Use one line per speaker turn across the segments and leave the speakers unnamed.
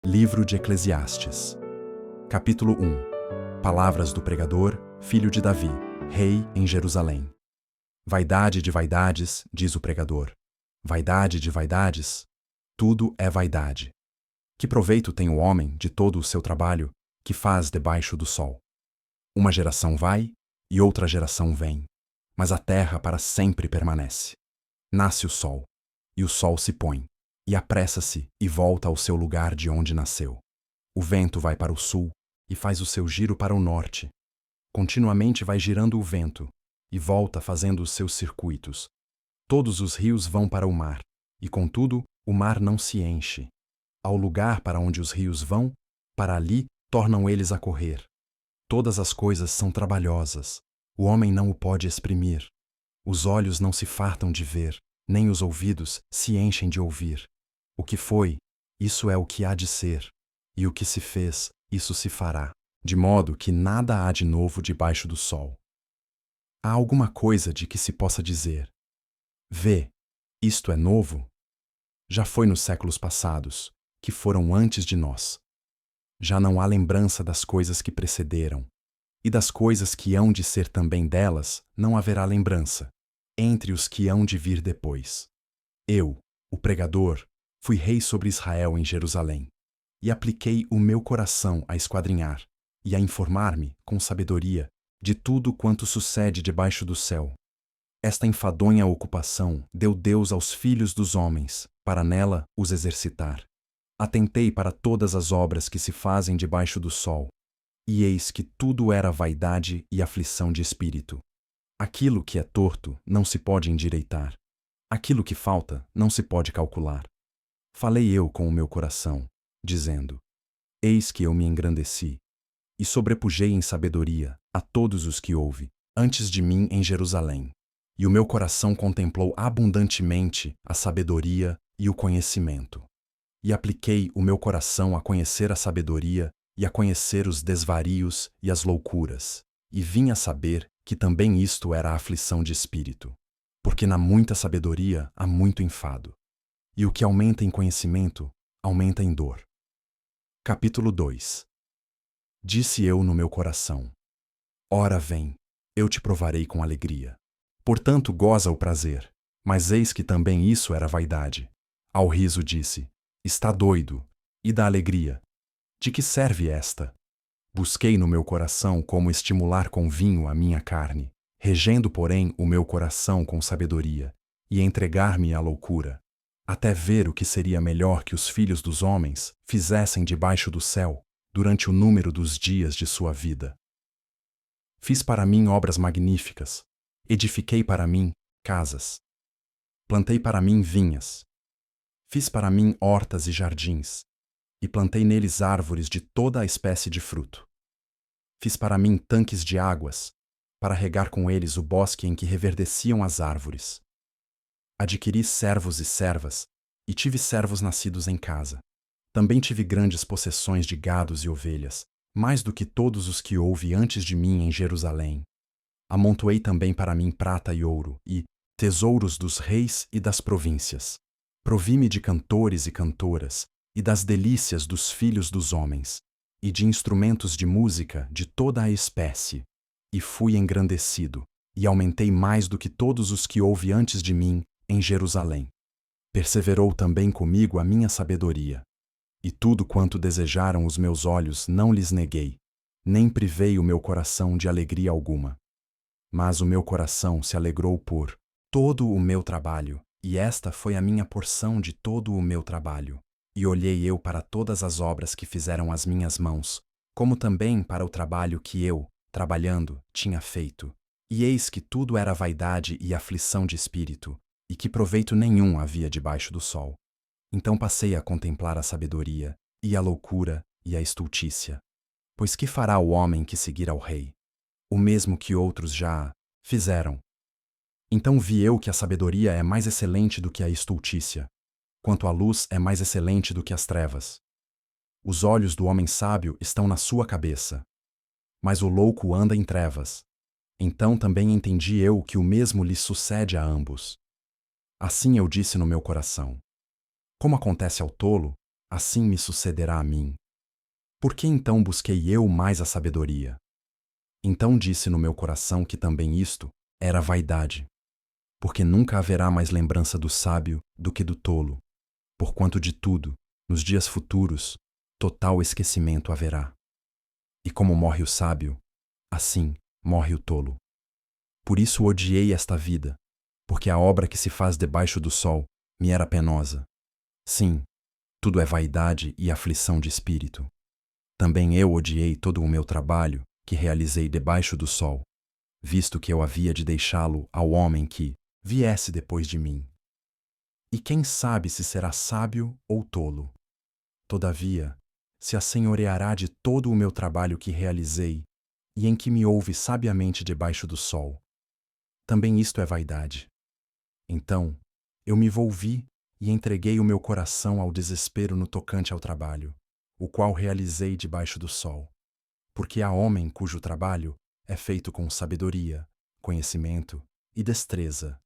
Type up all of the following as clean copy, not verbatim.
Livro de Eclesiastes. Capítulo 1. Palavras do pregador, filho de Davi, rei em Jerusalém. Vaidade de vaidades, diz o pregador. Vaidade de vaidades, tudo é vaidade. Que proveito tem o homem de todo o seu trabalho que faz debaixo do sol? Uma geração vai e outra geração vem, mas a terra para sempre permanece. Nasce o sol, e o sol se põe, e apressa-se e volta ao seu lugar de onde nasceu. O vento vai para o sul e faz o seu giro para o norte. Continuamente vai girando o vento e volta fazendo os seus circuitos. Todos os rios vão para o mar, e contudo o mar não se enche. Ao lugar para onde os rios vão, para ali tornam eles a correr. Todas as coisas são trabalhosas, o homem não o pode exprimir. Os olhos não se fartam de ver, nem os ouvidos se enchem de ouvir. O que foi, isso é o que há de ser, e o que se fez, isso se fará, de modo que nada há de novo debaixo do sol. Há alguma coisa de que se possa dizer: vê, isto é novo? Já foi nos séculos passados, que foram antes de nós. Já não há lembrança das coisas que precederam, e das coisas que hão de ser também delas não haverá lembrança, entre os que hão de vir depois. Eu, o pregador, fui rei sobre Israel em Jerusalém, e apliquei o meu coração a esquadrinhar e a informar-me, com sabedoria, de tudo quanto sucede debaixo do céu. Esta enfadonha ocupação deu Deus aos filhos dos homens, para nela os exercitar. Atentei para todas as obras que se fazem debaixo do sol, e eis que tudo era vaidade e aflição de espírito. Aquilo que é torto não se pode endireitar. Aquilo que falta não se pode calcular. Falei eu com o meu coração, dizendo: eis que eu me engrandeci, e sobrepujei em sabedoria a todos os que houve, antes de mim em Jerusalém. E o meu coração contemplou abundantemente a sabedoria e o conhecimento. E apliquei o meu coração a conhecer a sabedoria e a conhecer os desvarios e as loucuras, e vim a saber que também isto era a aflição de espírito, porque na muita sabedoria há muito enfado, e o que aumenta em conhecimento, aumenta em dor. Capítulo 2. Disse eu no meu coração: ora vem, eu te provarei com alegria. Portanto goza o prazer, mas eis que também isso era vaidade. Ao riso disse: está doido, e da alegria: de que serve esta? Busquei no meu coração como estimular com vinho a minha carne, regendo, porém, o meu coração com sabedoria, e entregar-me à loucura, até ver o que seria melhor que os filhos dos homens fizessem debaixo do céu, durante o número dos dias de sua vida. Fiz para mim obras magníficas, edifiquei para mim casas, plantei para mim vinhas, fiz para mim hortas e jardins, e plantei neles árvores de toda a espécie de fruto. Fiz para mim tanques de águas, para regar com eles o bosque em que reverdeciam as árvores. Adquiri servos e servas, e tive servos nascidos em casa. Também tive grandes possessões de gados e ovelhas, mais do que todos os que houve antes de mim em Jerusalém. Amontoei também para mim prata e ouro, e tesouros dos reis e das províncias. Provi-me de cantores e cantoras, e das delícias dos filhos dos homens, e de instrumentos de música de toda a espécie. E fui engrandecido, e aumentei mais do que todos os que houve antes de mim em Jerusalém. Perseverou também comigo a minha sabedoria. E tudo quanto desejaram os meus olhos não lhes neguei, nem privei o meu coração de alegria alguma. Mas o meu coração se alegrou por todo o meu trabalho, e esta foi a minha porção de todo o meu trabalho. E olhei eu para todas as obras que fizeram as minhas mãos, como também para o trabalho que eu, trabalhando, tinha feito. E eis que tudo era vaidade e aflição de espírito, e que proveito nenhum havia debaixo do sol. Então passei a contemplar a sabedoria, e a loucura, e a estultícia. Pois que fará o homem que seguir ao rei? O mesmo que outros já fizeram. Então vi eu que a sabedoria é mais excelente do que a estultícia, quanto a luz é mais excelente do que as trevas. Os olhos do homem sábio estão na sua cabeça, mas o louco anda em trevas. Então também entendi eu que o mesmo lhe sucede a ambos. Assim eu disse no meu coração: como acontece ao tolo, assim me sucederá a mim. Por que então busquei eu mais a sabedoria? Então disse no meu coração que também isto era vaidade, porque nunca haverá mais lembrança do sábio do que do tolo, porquanto de tudo, nos dias futuros, total esquecimento haverá. E como morre o sábio, assim morre o tolo. Por isso odiei esta vida, porque a obra que se faz debaixo do sol me era penosa. Sim, tudo é vaidade e aflição de espírito. Também eu odiei todo o meu trabalho que realizei debaixo do sol, visto que eu havia de deixá-lo ao homem que viesse depois de mim. E quem sabe se será sábio ou tolo? Todavia, se assenhoreará de todo o meu trabalho que realizei e em que me houve sabiamente debaixo do sol. Também isto é vaidade. Então, eu me volvi e entreguei o meu coração ao desespero no tocante ao trabalho, o qual realizei debaixo do sol. Porque há homem cujo trabalho é feito com sabedoria, conhecimento e destreza.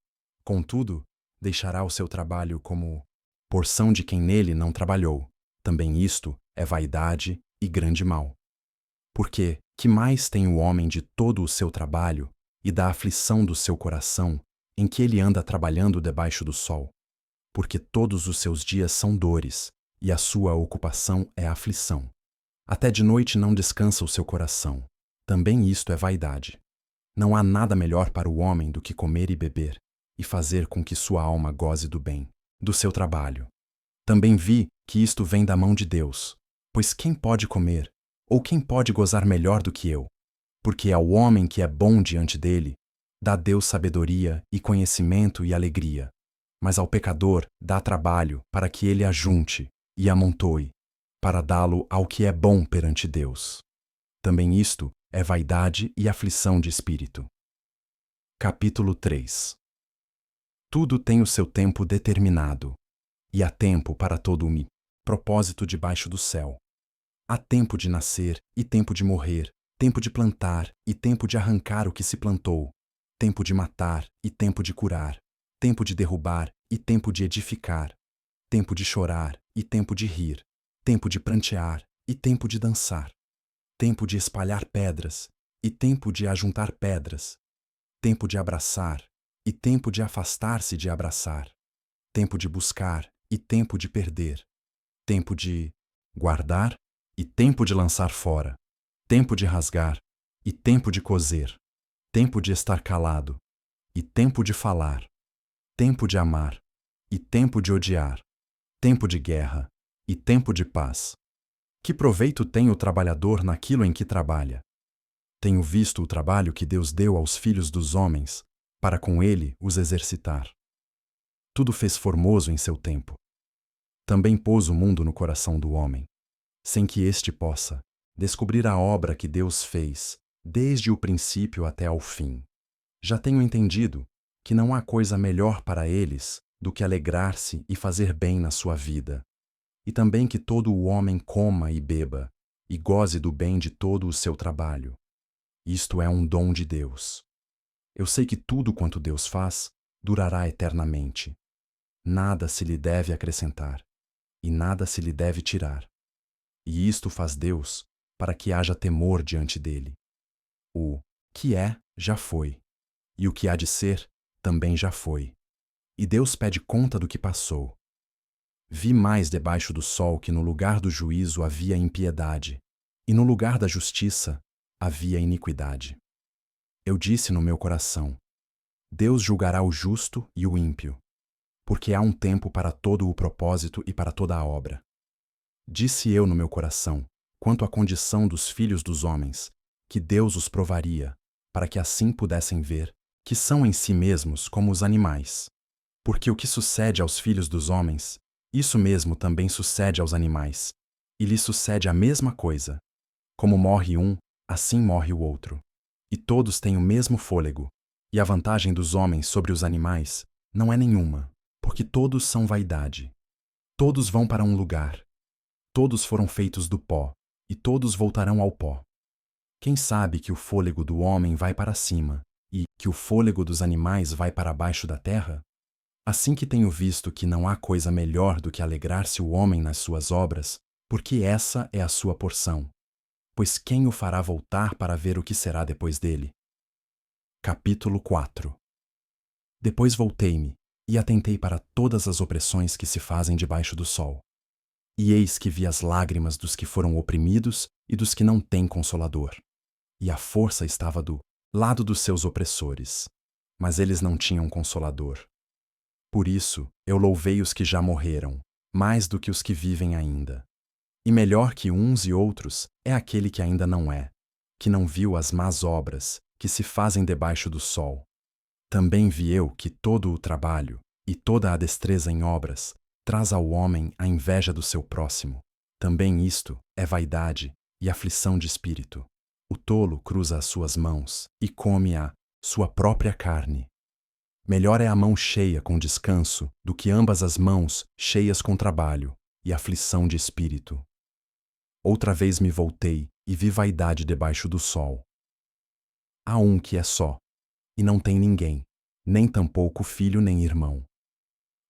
Contudo, deixará o seu trabalho como porção de quem nele não trabalhou. Também isto é vaidade e grande mal. Porque que mais tem o homem de todo o seu trabalho e da aflição do seu coração, em que ele anda trabalhando debaixo do sol? Porque todos os seus dias são dores, e a sua ocupação é aflição. Até de noite não descansa o seu coração. Também isto é vaidade. Não há nada melhor para o homem do que comer e beber, e fazer com que sua alma goze do bem, do seu trabalho. Também vi que isto vem da mão de Deus, pois quem pode comer, ou quem pode gozar melhor do que eu? Porque ao homem que é bom diante dele, dá Deus sabedoria e conhecimento e alegria, mas ao pecador dá trabalho para que ele ajunte e amontoe, para dá-lo ao que é bom perante Deus. Também isto é vaidade e aflição de espírito. Capítulo 3. Tudo tem o seu tempo determinado, e há tempo para todo o propósito debaixo do céu. Há tempo de nascer e tempo de morrer, tempo de plantar e tempo de arrancar o que se plantou, tempo de matar e tempo de curar, tempo de derrubar e tempo de edificar, tempo de chorar e tempo de rir, tempo de prantear e tempo de dançar, tempo de espalhar pedras e tempo de ajuntar pedras, tempo de abraçar e tempo de afastar-se de abraçar, tempo de buscar e tempo de perder, tempo de guardar e tempo de lançar fora, tempo de rasgar e tempo de coser, tempo de estar calado e tempo de falar, tempo de amar e tempo de odiar, tempo de guerra e tempo de paz. Que proveito tem o trabalhador naquilo em que trabalha? Tenho visto o trabalho que Deus deu aos filhos dos homens, para com ele os exercitar. Tudo fez formoso em seu tempo. Também pôs o mundo no coração do homem, sem que este possa descobrir a obra que Deus fez, desde o princípio até ao fim. Já tenho entendido que não há coisa melhor para eles do que alegrar-se e fazer bem na sua vida, e também que todo o homem coma e beba, e goze do bem de todo o seu trabalho. Isto é um dom de Deus. Eu sei que tudo quanto Deus faz durará eternamente. Nada se lhe deve acrescentar, e nada se lhe deve tirar. E isto faz Deus para que haja temor diante dele. O que é, já foi, e o que há de ser, também já foi. E Deus pede conta do que passou. Vi mais debaixo do sol que no lugar do juízo havia impiedade, e no lugar da justiça havia iniquidade. Eu disse no meu coração: Deus julgará o justo e o ímpio, porque há um tempo para todo o propósito e para toda a obra. Disse eu no meu coração, quanto à condição dos filhos dos homens, que Deus os provaria, para que assim pudessem ver que são em si mesmos como os animais. Porque o que sucede aos filhos dos homens, isso mesmo também sucede aos animais, e lhes sucede a mesma coisa. Como morre um, assim morre o outro. E todos têm o mesmo fôlego, e a vantagem dos homens sobre os animais não é nenhuma, porque todos são vaidade. Todos vão para um lugar. Todos foram feitos do pó, e todos voltarão ao pó. Quem sabe que o fôlego do homem vai para cima, e que o fôlego dos animais vai para baixo da terra? Assim que tenho visto que não há coisa melhor do que alegrar-se o homem nas suas obras, porque essa é a sua porção. Pois quem o fará voltar para ver o que será depois dele? Capítulo 4. Depois voltei-me e atentei para todas as opressões que se fazem debaixo do sol. E eis que vi as lágrimas dos que foram oprimidos e dos que não têm consolador. E a força estava do lado dos seus opressores, mas eles não tinham consolador. Por isso eu louvei os que já morreram, mais do que os que vivem ainda. E melhor que uns e outros é aquele que ainda não é, que não viu as más obras que se fazem debaixo do sol. Também vi eu que todo o trabalho e toda a destreza em obras traz ao homem a inveja do seu próximo. Também isto é vaidade e aflição de espírito. O tolo cruza as suas mãos e come a sua própria carne. Melhor é a mão cheia com descanso do que ambas as mãos cheias com trabalho e aflição de espírito. Outra vez me voltei e vi vaidade debaixo do sol. Há um que é só, e não tem ninguém, nem tampouco filho nem irmão.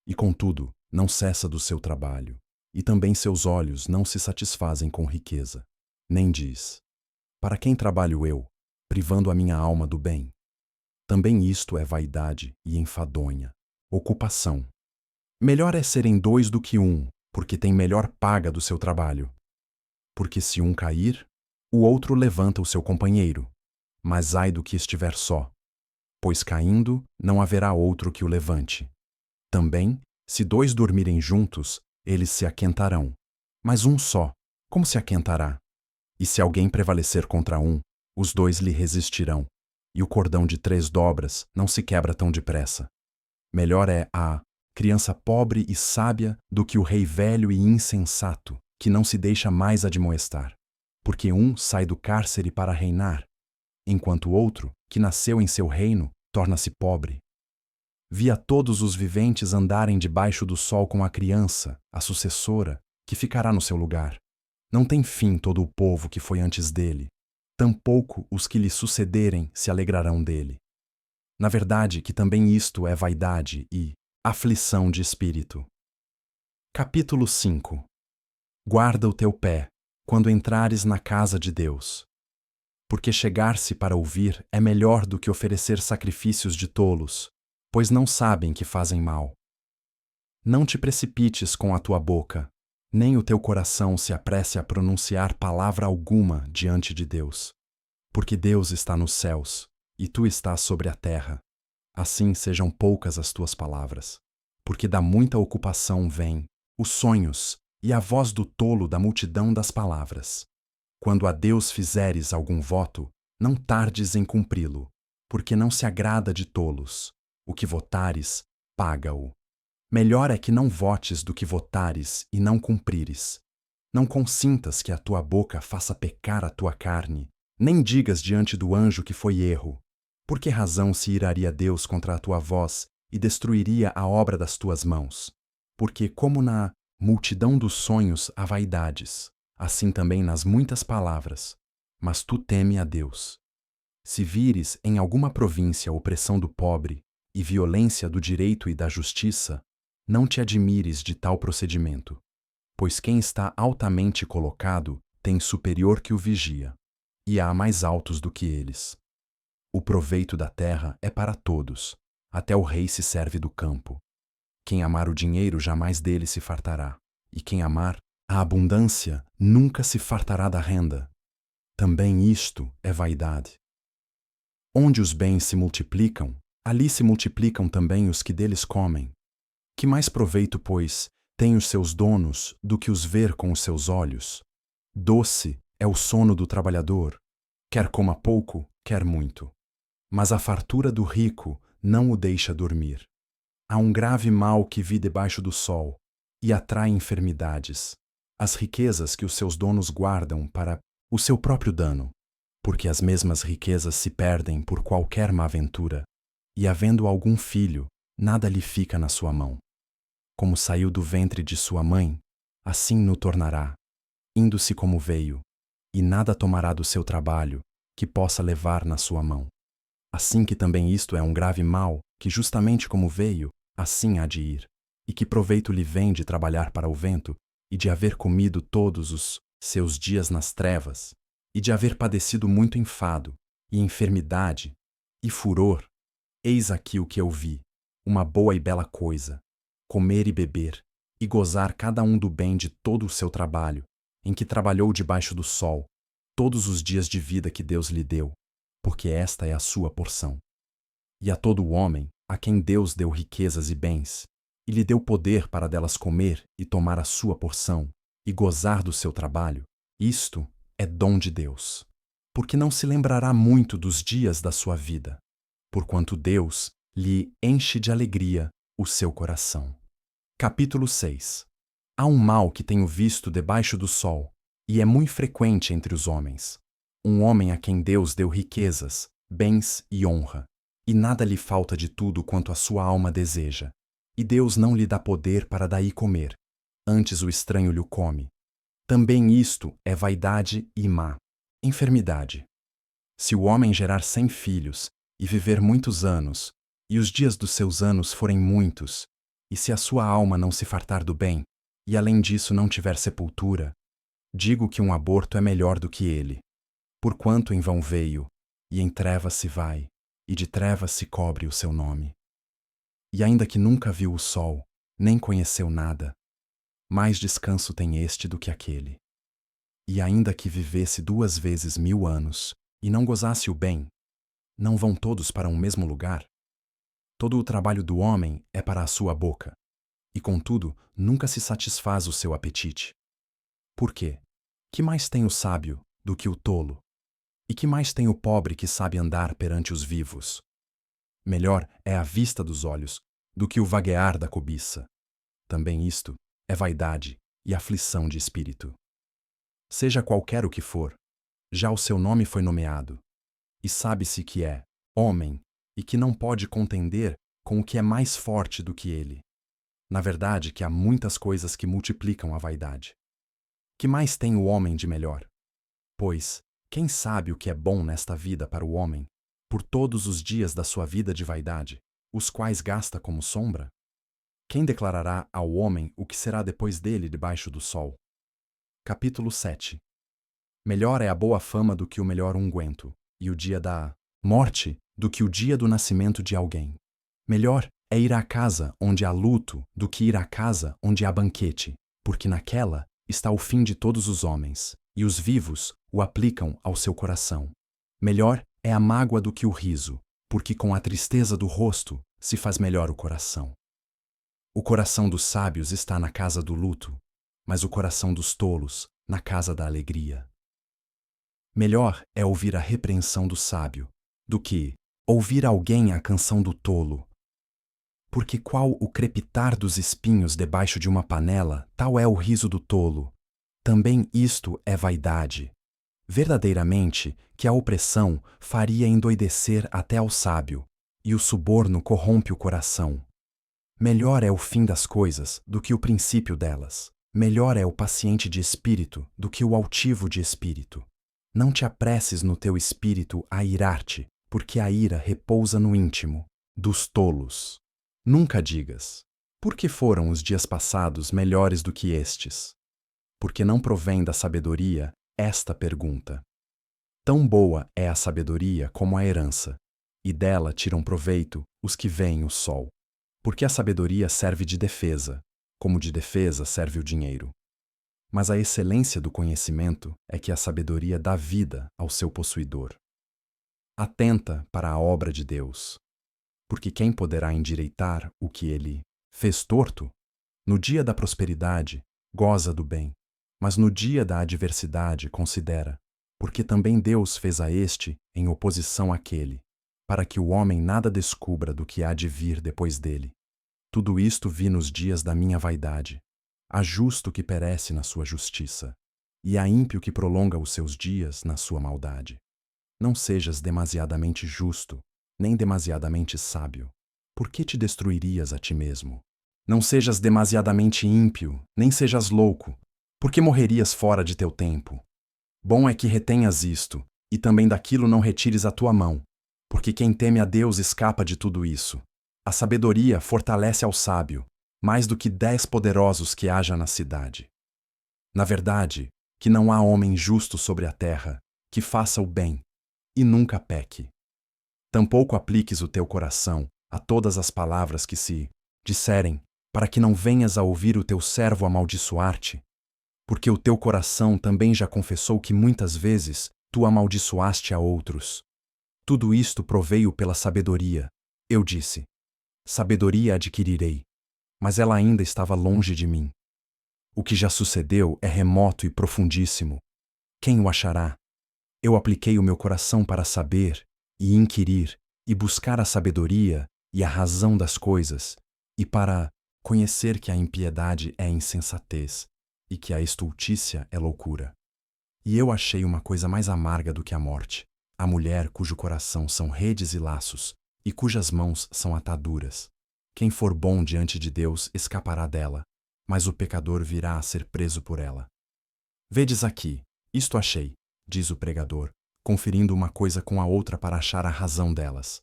E contudo, não cessa do seu trabalho, e também seus olhos não se satisfazem com riqueza, nem diz: para quem trabalho eu, privando a minha alma do bem? Também isto é vaidade e enfadonha, ocupação. Melhor é serem dois do que um, porque tem melhor paga do seu trabalho. Porque se um cair, o outro levanta o seu companheiro, mas ai do que estiver só, pois caindo não haverá outro que o levante. Também, se dois dormirem juntos, eles se aquentarão, mas um só, como se aquentará? E se alguém prevalecer contra um, os dois lhe resistirão, e o cordão de 3 dobras não se quebra tão depressa. Melhor é a criança pobre e sábia do que o rei velho e insensato, que não se deixa mais admoestar, porque um sai do cárcere para reinar, enquanto o outro, que nasceu em seu reino, torna-se pobre. Vi a todos os viventes andarem debaixo do sol com a criança, a sucessora, que ficará no seu lugar. Não tem fim todo o povo que foi antes dele, tampouco os que lhe sucederem se alegrarão dele. Na verdade, que também isto é vaidade e aflição de espírito. Capítulo 5. Guarda o teu pé, quando entrares na casa de Deus. Porque chegar-se para ouvir é melhor do que oferecer sacrifícios de tolos, pois não sabem que fazem mal. Não te precipites com a tua boca, nem o teu coração se apresse a pronunciar palavra alguma diante de Deus. Porque Deus está nos céus, e tu estás sobre a terra. Assim sejam poucas as tuas palavras. Porque da muita ocupação vêm os sonhos, e a voz do tolo da multidão das palavras. Quando a Deus fizeres algum voto, não tardes em cumpri-lo, porque não se agrada de tolos. O que votares, paga-o. Melhor é que não votes do que votares e não cumprires. Não consintas que a tua boca faça pecar a tua carne, nem digas diante do anjo que foi erro. Por que razão se iraria Deus contra a tua voz e destruiria a obra das tuas mãos? Porque como na multidão dos sonhos há vaidades, assim também nas muitas palavras, mas tu teme a Deus. Se vires em alguma província opressão do pobre e violência do direito e da justiça, não te admires de tal procedimento, pois quem está altamente colocado tem superior que o vigia, e há mais altos do que eles. O proveito da terra é para todos, até o rei se serve do campo. Quem amar o dinheiro jamais dele se fartará, e quem amar a abundância nunca se fartará da renda. Também isto é vaidade. Onde os bens se multiplicam, ali se multiplicam também os que deles comem. Que mais proveito, pois, têm os seus donos do que os ver com os seus olhos? Doce é o sono do trabalhador, quer coma pouco, quer muito. Mas a fartura do rico não o deixa dormir. Há um grave mal que vi debaixo do sol, e atrai enfermidades. As riquezas que os seus donos guardam para o seu próprio dano, porque as mesmas riquezas se perdem por qualquer má ventura, e havendo algum filho, nada lhe fica na sua mão. Como saiu do ventre de sua mãe, assim no tornará, indo-se como veio, e nada tomará do seu trabalho que possa levar na sua mão. Assim que também isto é um grave mal, que justamente como veio, assim há de ir. E que proveito lhe vem de trabalhar para o vento, e de haver comido todos os seus dias nas trevas, e de haver padecido muito enfado, e enfermidade, e furor? Eis aqui o que eu vi, uma boa e bela coisa: comer e beber, e gozar cada um do bem de todo o seu trabalho, em que trabalhou debaixo do sol, todos os dias de vida que Deus lhe deu, porque esta é a sua porção. E a todo o homem, a quem Deus deu riquezas e bens, e lhe deu poder para delas comer e tomar a sua porção, e gozar do seu trabalho, isto é dom de Deus. Porque não se lembrará muito dos dias da sua vida, porquanto Deus lhe enche de alegria o seu coração. Capítulo 6. Há um mal que tenho visto debaixo do sol, e é muito frequente entre os homens. Um homem a quem Deus deu riquezas, bens e honra, e nada lhe falta de tudo quanto a sua alma deseja. E Deus não lhe dá poder para daí comer, antes o estranho lhe come. Também isto é vaidade e má enfermidade. Se o homem gerar 100 filhos, e viver muitos anos, e os dias dos seus anos forem muitos, e se a sua alma não se fartar do bem, e além disso não tiver sepultura, digo que um aborto é melhor do que ele. Porquanto em vão veio, e em trevas se vai, e de trevas se cobre o seu nome. E ainda que nunca viu o sol, nem conheceu nada, mais descanso tem este do que aquele. E ainda que vivesse 2 vezes 1000 anos, e não gozasse o bem, não vão todos para um mesmo lugar? Todo o trabalho do homem é para a sua boca, e contudo nunca se satisfaz o seu apetite. Por quê? Que mais tem o sábio do que o tolo? E que mais tem o pobre que sabe andar perante os vivos? Melhor é a vista dos olhos do que o vaguear da cobiça. Também isto é vaidade e aflição de espírito. Seja qualquer o que for, já o seu nome foi nomeado, e sabe-se que é homem e que não pode contender com o que é mais forte do que ele. Na verdade, que há muitas coisas que multiplicam a vaidade. Que mais tem o homem de melhor? Pois, quem sabe o que é bom nesta vida para o homem, por todos os dias da sua vida de vaidade, os quais gasta como sombra? Quem declarará ao homem o que será depois dele debaixo do sol? Capítulo 7. Melhor é a boa fama do que o melhor unguento, e o dia da morte do que o dia do nascimento de alguém. Melhor é ir à casa onde há luto do que ir à casa onde há banquete, porque naquela está o fim de todos os homens, e os vivos o aplicam ao seu coração. Melhor é a mágoa do que o riso, porque com a tristeza do rosto se faz melhor o coração. O coração dos sábios está na casa do luto, mas o coração dos tolos na casa da alegria. Melhor é ouvir a repreensão do sábio, do que ouvir alguém a canção do tolo. Porque qual o crepitar dos espinhos debaixo de uma panela, tal é o riso do tolo. Também isto é vaidade. Verdadeiramente que a opressão faria endoidecer até ao sábio, e o suborno corrompe o coração. Melhor é o fim das coisas do que o princípio delas. Melhor é o paciente de espírito do que o altivo de espírito. Não te apresses no teu espírito a irar-te, porque a ira repousa no íntimo dos tolos. Nunca digas: por que foram os dias passados melhores do que estes? Porque não provém da sabedoria esta pergunta. Tão boa é a sabedoria como a herança, e dela tiram proveito os que veem o sol. Porque a sabedoria serve de defesa, como de defesa serve o dinheiro. Mas a excelência do conhecimento é que a sabedoria dá vida ao seu possuidor. Atenta para a obra de Deus, porque quem poderá endireitar o que ele fez torto? No dia da prosperidade, goza do bem, mas no dia da adversidade considera, porque também Deus fez a este em oposição àquele, para que o homem nada descubra do que há de vir depois dele. Tudo isto vi nos dias da minha vaidade. Há justo que perece na sua justiça, e há ímpio que prolonga os seus dias na sua maldade. Não sejas demasiadamente justo, nem demasiadamente sábio. Por que te destruirias a ti mesmo? Não sejas demasiadamente ímpio, nem sejas louco, porque morrerias fora de teu tempo. Bom é que retenhas isto, e também daquilo não retires a tua mão, porque quem teme a Deus escapa de tudo isso. A sabedoria fortalece ao sábio, mais do que 10 poderosos que haja na cidade. Na verdade, que não há homem justo sobre a terra, que faça o bem, e nunca peque. Tampouco apliques o teu coração a todas as palavras que se disserem, para que não venhas a ouvir o teu servo amaldiçoar-te, porque o teu coração também já confessou que muitas vezes tu amaldiçoaste a outros. Tudo isto proveio pela sabedoria. Eu disse: sabedoria adquirirei, mas ela ainda estava longe de mim. O que já sucedeu é remoto e profundíssimo. Quem o achará? Eu apliquei o meu coração para saber, e inquirir, e buscar a sabedoria e a razão das coisas, e para conhecer que a impiedade é insensatez, e que a estultícia é loucura. E eu achei uma coisa mais amarga do que a morte, a mulher cujo coração são redes e laços, e cujas mãos são ataduras. Quem for bom diante de Deus escapará dela, mas o pecador virá a ser preso por ela. Vedes aqui, isto achei, diz o pregador, conferindo uma coisa com a outra para achar a razão delas,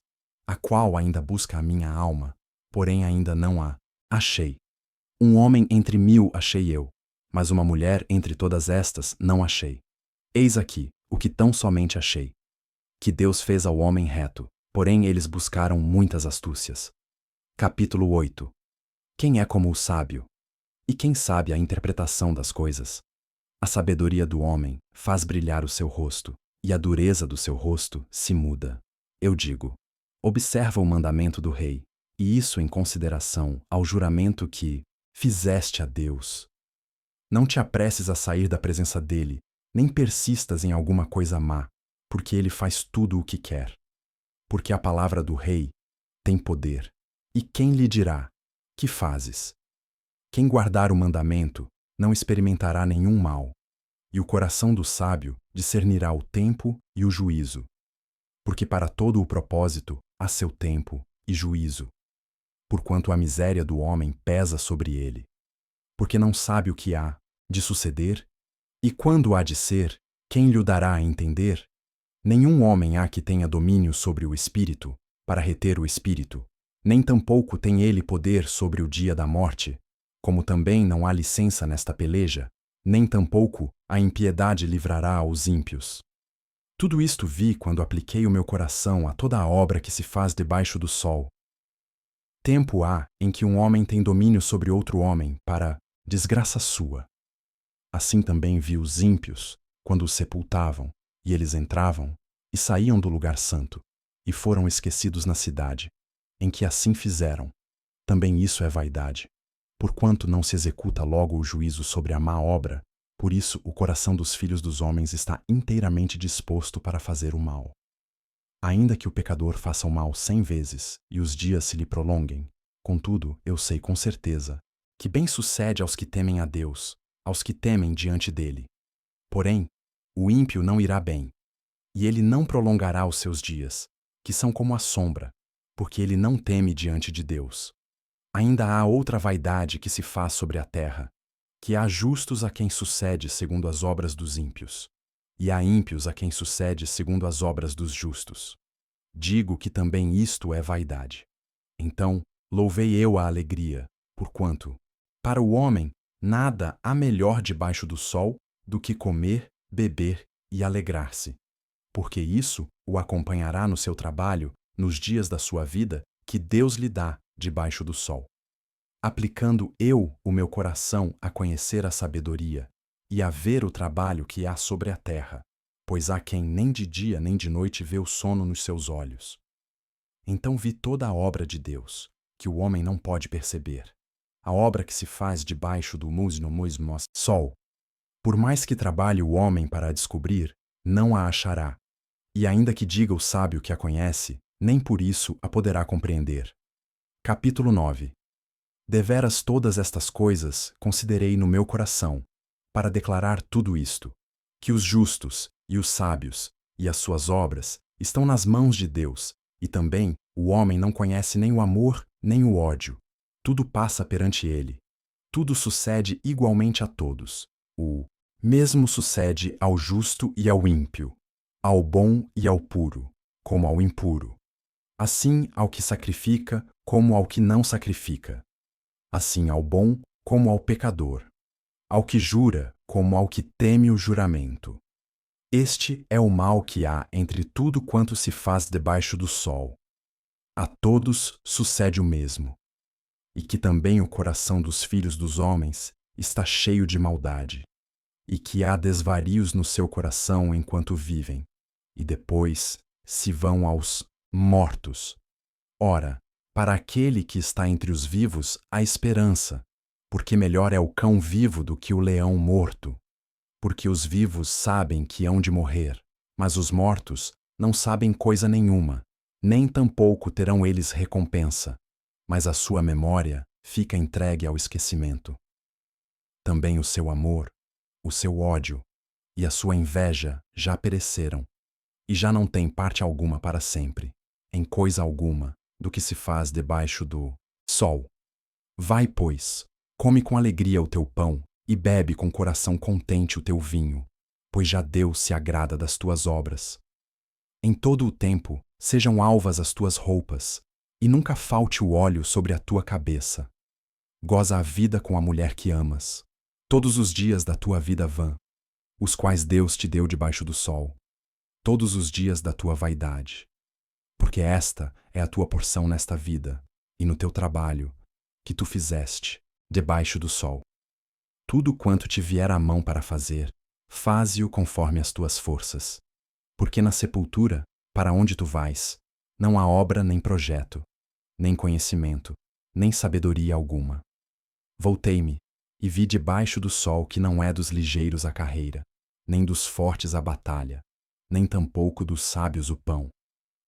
a qual ainda busca a minha alma, porém ainda não a achei. Um homem entre 1000 achei eu, mas uma mulher entre todas estas não achei. Eis aqui o que tão somente achei: que Deus fez ao homem reto, porém eles buscaram muitas astúcias. Capítulo 8. Quem é como o sábio? E quem sabe a interpretação das coisas? A sabedoria do homem faz brilhar o seu rosto, e a dureza do seu rosto se muda. Eu digo: observa o mandamento do rei, e isso em consideração ao juramento que fizeste a Deus. Não te apresses a sair da presença dele, nem persistas em alguma coisa má, porque ele faz tudo o que quer. Porque a palavra do rei tem poder. E quem lhe dirá: que fazes? Quem guardar o mandamento não experimentará nenhum mal, e o coração do sábio discernirá o tempo e o juízo. Porque para todo o propósito há seu tempo e juízo, porquanto a miséria do homem pesa sobre ele. Porque não sabe o que há de suceder, e quando há de ser, quem lhe dará a entender? Nenhum homem há que tenha domínio sobre o espírito, para reter o espírito, nem tampouco tem ele poder sobre o dia da morte, como também não há licença nesta peleja, nem tampouco a impiedade livrará aos ímpios. Tudo isto vi quando apliquei o meu coração a toda a obra que se faz debaixo do sol. Tempo há em que um homem tem domínio sobre outro homem para desgraça sua. Assim também vi os ímpios, quando os sepultavam, e eles entravam e saíam do lugar santo, e foram esquecidos na cidade, em que assim fizeram. Também isso é vaidade. Porquanto não se executa logo o juízo sobre a má obra, por isso o coração dos filhos dos homens está inteiramente disposto para fazer o mal. Ainda que o pecador faça o mal 100 vezes, e os dias se lhe prolonguem, contudo, eu sei com certeza que bem sucede aos que temem a Deus, aos que temem diante dele. Porém, o ímpio não irá bem, e ele não prolongará os seus dias, que são como a sombra, porque ele não teme diante de Deus. Ainda há outra vaidade que se faz sobre a terra, que há justos a quem sucede segundo as obras dos ímpios, e há ímpios a quem sucede segundo as obras dos justos. Digo que também isto é vaidade. Então, louvei eu a alegria, porquanto, para o homem, nada há melhor debaixo do sol do que comer, beber e alegrar-se, porque isso o acompanhará no seu trabalho, nos dias da sua vida, que Deus lhe dá debaixo do sol. Aplicando eu o meu coração a conhecer a sabedoria e a ver o trabalho que há sobre a terra, pois há quem nem de dia nem de noite vê o sono nos seus olhos. Então vi toda a obra de Deus, que o homem não pode perceber, a obra que se faz debaixo do musno sol. Por mais que trabalhe o homem para a descobrir, não a achará, e ainda que diga o sábio que a conhece, nem por isso a poderá compreender. Capítulo 9. Deveras todas estas coisas considerei no meu coração, para declarar tudo isto, que os justos e os sábios e as suas obras estão nas mãos de Deus, e também o homem não conhece nem o amor nem o ódio. Tudo passa perante ele. Tudo sucede igualmente a todos. O mesmo sucede ao justo e ao ímpio, ao bom e ao puro, como ao impuro. Assim ao que sacrifica como ao que não sacrifica. Assim ao bom como ao pecador. Ao que jura como ao que teme o juramento. Este é o mal que há entre tudo quanto se faz debaixo do sol. A todos sucede o mesmo. E que também o coração dos filhos dos homens está cheio de maldade, e que há desvarios no seu coração enquanto vivem, e depois se vão aos mortos. Ora, para aquele que está entre os vivos há esperança, porque melhor é o cão vivo do que o leão morto. Porque os vivos sabem que hão de morrer, mas os mortos não sabem coisa nenhuma, nem tampouco terão eles recompensa, mas a sua memória fica entregue ao esquecimento. Também o seu amor, o seu ódio e a sua inveja já pereceram, e já não têm parte alguma para sempre, em coisa alguma, do que se faz debaixo do sol. Vai, pois, come com alegria o teu pão, e bebe com coração contente o teu vinho, pois já Deus se agrada das tuas obras. Em todo o tempo sejam alvas as tuas roupas, e nunca falte o óleo sobre a tua cabeça. Goza a vida com a mulher que amas, todos os dias da tua vida vã, os quais Deus te deu debaixo do sol, todos os dias da tua vaidade. Porque esta é a tua porção nesta vida, e no teu trabalho, que tu fizeste, debaixo do sol. Tudo quanto te vier à mão para fazer, faze-o conforme as tuas forças. Porque na sepultura, para onde tu vais, não há obra nem projeto, nem conhecimento, nem sabedoria alguma. Voltei-me, e vi debaixo do sol que não é dos ligeiros a carreira, nem dos fortes a batalha, nem tampouco dos sábios o pão,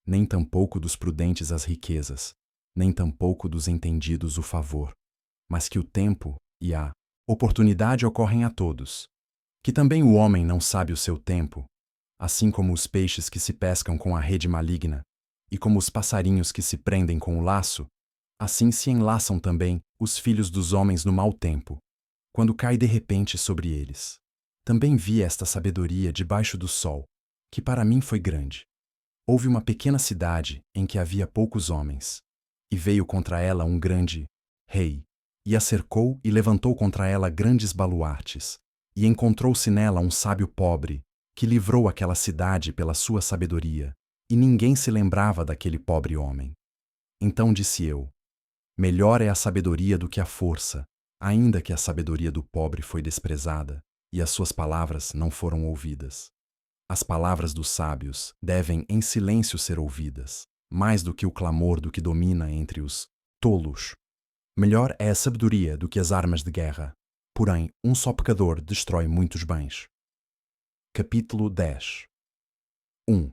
nem tampouco dos prudentes as riquezas, nem tampouco dos entendidos o favor, mas que o tempo e a oportunidade ocorrem a todos. Que também o homem não sabe o seu tempo, assim como os peixes que se pescam com a rede maligna, e como os passarinhos que se prendem com o laço, assim se enlaçam também os filhos dos homens no mau tempo, quando cai de repente sobre eles. Também vi esta sabedoria debaixo do sol, que para mim foi grande. Houve uma pequena cidade em que havia poucos homens, e veio contra ela um grande rei, e a cercou e levantou contra ela grandes baluartes, e encontrou-se nela um sábio pobre, que livrou aquela cidade pela sua sabedoria, e ninguém se lembrava daquele pobre homem. Então disse eu: melhor é a sabedoria do que a força, ainda que a sabedoria do pobre foi desprezada, e as suas palavras não foram ouvidas. As palavras dos sábios devem em silêncio ser ouvidas, mais do que o clamor do que domina entre os tolos. Melhor é a sabedoria do que as armas de guerra, porém um só pecador destrói muitos bens. Capítulo 10. 1.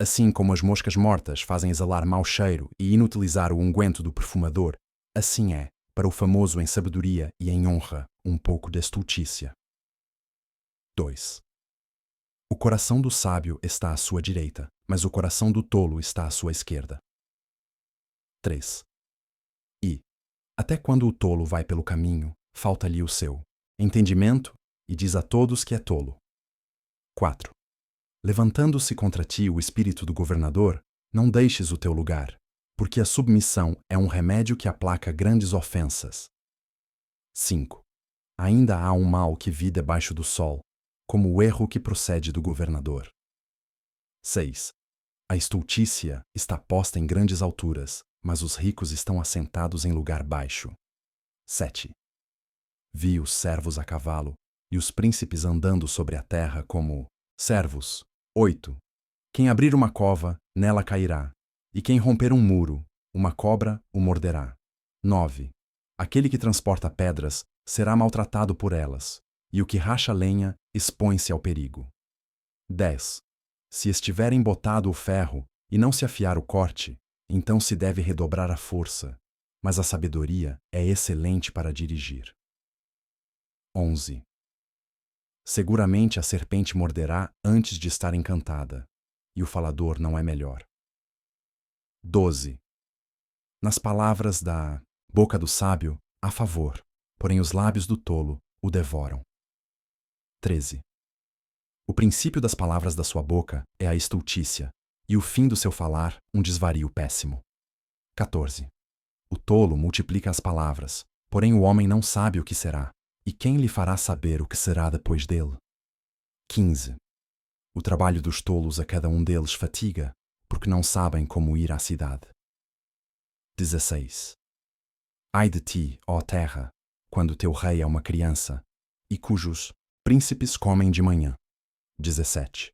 Assim como as moscas mortas fazem exalar mau cheiro e inutilizar o unguento do perfumador, assim é, para o famoso em sabedoria e em honra, um pouco de estultícia. 2. O coração do sábio está à sua direita, mas o coração do tolo está à sua esquerda. 3. E, até quando o tolo vai pelo caminho, falta-lhe o seu entendimento e diz a todos que é tolo. 4. Levantando-se contra ti o espírito do governador, não deixes o teu lugar, porque a submissão é um remédio que aplaca grandes ofensas. 5. Ainda há um mal que vi debaixo do sol, como o erro que procede do governador. 6. A estultícia está posta em grandes alturas, mas os ricos estão assentados em lugar baixo. 7. Vi os servos a cavalo, e os príncipes andando sobre a terra como servos. 8. Quem abrir uma cova, nela cairá, e quem romper um muro, uma cobra o morderá. 9. Aquele que transporta pedras será maltratado por elas, e o que racha lenha expõe-se ao perigo. 10. Se estiver embotado o ferro e não se afiar o corte, então se deve redobrar a força, mas a sabedoria é excelente para dirigir. 11. Seguramente a serpente morderá antes de estar encantada, e o falador não é melhor. 12. Nas palavras da boca do sábio há favor, porém os lábios do tolo o devoram. 13. O princípio das palavras da sua boca é a estultícia, e o fim do seu falar um desvario péssimo. 14. O tolo multiplica as palavras, porém o homem não sabe o que será, e quem lhe fará saber o que será depois dele? 15. O trabalho dos tolos a cada um deles fatiga, porque não sabem como ir à cidade. 16. Ai de ti, ó terra, quando teu rei é uma criança, e cujos príncipes comem de manhã. 17.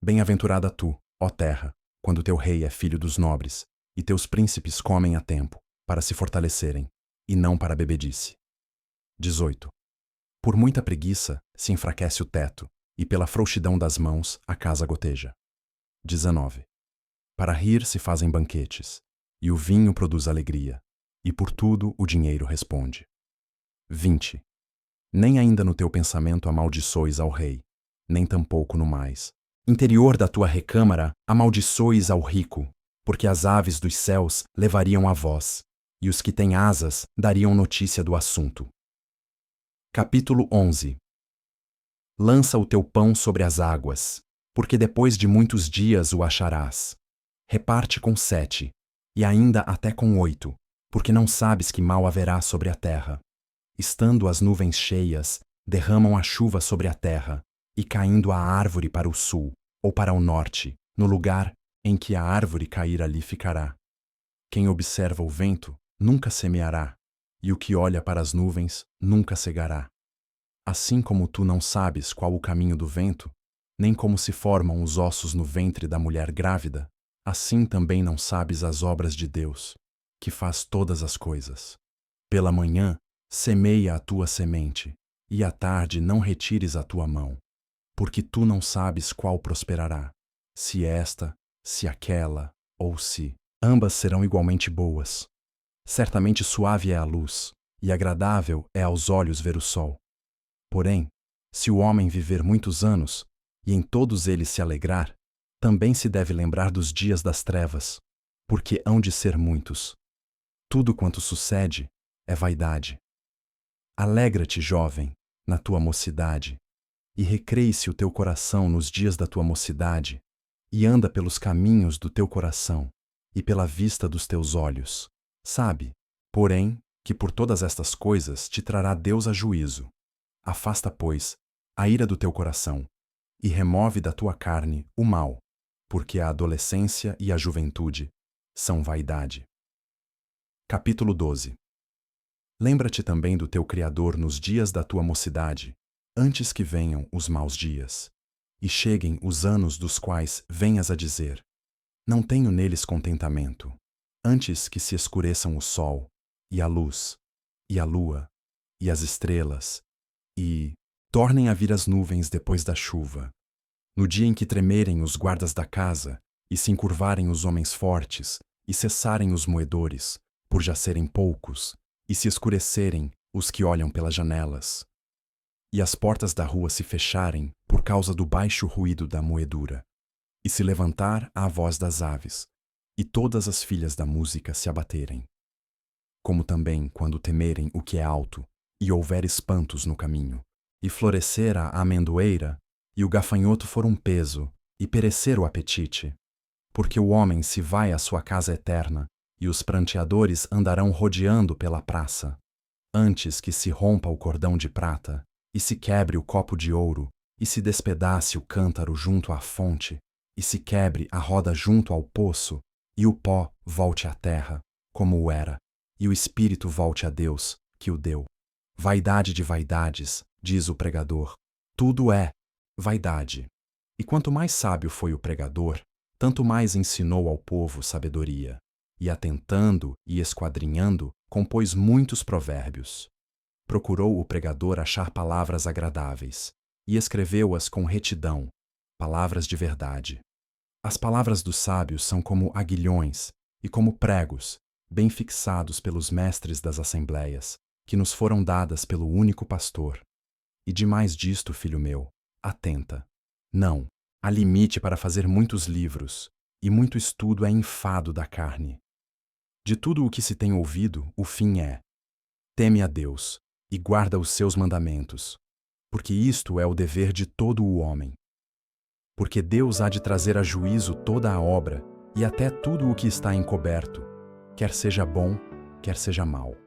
Bem-aventurada tu, ó terra, quando teu rei é filho dos nobres, e teus príncipes comem a tempo, para se fortalecerem, e não para bebedice. 18. Por muita preguiça se enfraquece o teto, e pela frouxidão das mãos a casa goteja. 19. Para rir se fazem banquetes, e o vinho produz alegria, e por tudo o dinheiro responde. 20. Nem ainda no teu pensamento amaldiçoes ao rei, nem tampouco no mais. Interior da tua recâmara amaldiçoes ao rico, porque as aves dos céus levariam a voz, e os que têm asas dariam notícia do assunto. Capítulo 11. Lança o teu pão sobre as águas, porque depois de muitos dias o acharás. Reparte com 7, e ainda até com 8, porque não sabes que mal haverá sobre a terra. Estando as nuvens cheias, derramam a chuva sobre a terra, e caindo a árvore para o sul, ou para o norte, no lugar em que a árvore cair ali ficará. Quem observa o vento nunca semeará, e o que olha para as nuvens nunca cegará. Assim como tu não sabes qual o caminho do vento, nem como se formam os ossos no ventre da mulher grávida, assim também não sabes as obras de Deus, que faz todas as coisas. Pela manhã, semeia a tua semente, e à tarde não retires a tua mão, porque tu não sabes qual prosperará, se esta, se aquela, ou se ambas serão igualmente boas. Certamente suave é a luz, e agradável é aos olhos ver o sol. Porém, se o homem viver muitos anos, e em todos eles se alegrar, também se deve lembrar dos dias das trevas, porque hão de ser muitos. Tudo quanto sucede é vaidade. Alegra-te, jovem, na tua mocidade, e recreie-se o teu coração nos dias da tua mocidade, e anda pelos caminhos do teu coração, e pela vista dos teus olhos. Sabe, porém, que por todas estas coisas te trará Deus a juízo. Afasta, pois, a ira do teu coração, e remove da tua carne o mal, porque a adolescência e a juventude são vaidade. Capítulo 12. Lembra-te também do teu Criador nos dias da tua mocidade, antes que venham os maus dias, e cheguem os anos dos quais venhas a dizer: não tenho neles contentamento, antes que se escureçam o sol, e a luz, e a lua, e as estrelas, e tornem a vir as nuvens depois da chuva, no dia em que tremerem os guardas da casa, e se encurvarem os homens fortes, e cessarem os moedores, por já serem poucos, e se escurecerem os que olham pelas janelas, e as portas da rua se fecharem por causa do baixo ruído da moedura, e se levantar a voz das aves, e todas as filhas da música se abaterem. Como também quando temerem o que é alto, e houver espantos no caminho, e florescer a amendoeira, e o gafanhoto for um peso, e perecer o apetite. Porque o homem se vai à sua casa eterna, e os pranteadores andarão rodeando pela praça, antes que se rompa o cordão de prata, e se quebre o copo de ouro, e se despedace o cântaro junto à fonte, e se quebre a roda junto ao poço, e o pó volte à terra, como o era, e o espírito volte a Deus, que o deu. Vaidade de vaidades, diz o pregador, tudo é vaidade. E quanto mais sábio foi o pregador, tanto mais ensinou ao povo sabedoria, e atentando e esquadrinhando, compôs muitos provérbios. Procurou o pregador achar palavras agradáveis, e escreveu-as com retidão, palavras de verdade. As palavras dos sábios são como aguilhões e como pregos, bem fixados pelos mestres das assembleias, que nos foram dadas pelo único pastor. E demais disto, filho meu, atenta. Não, há limite para fazer muitos livros, e muito estudo é enfado da carne. De tudo o que se tem ouvido, o fim é: teme a Deus, e guarda os seus mandamentos, porque isto é o dever de todo o homem. Porque Deus há de trazer a juízo toda a obra, e até tudo o que está encoberto, quer seja bom, quer seja mau.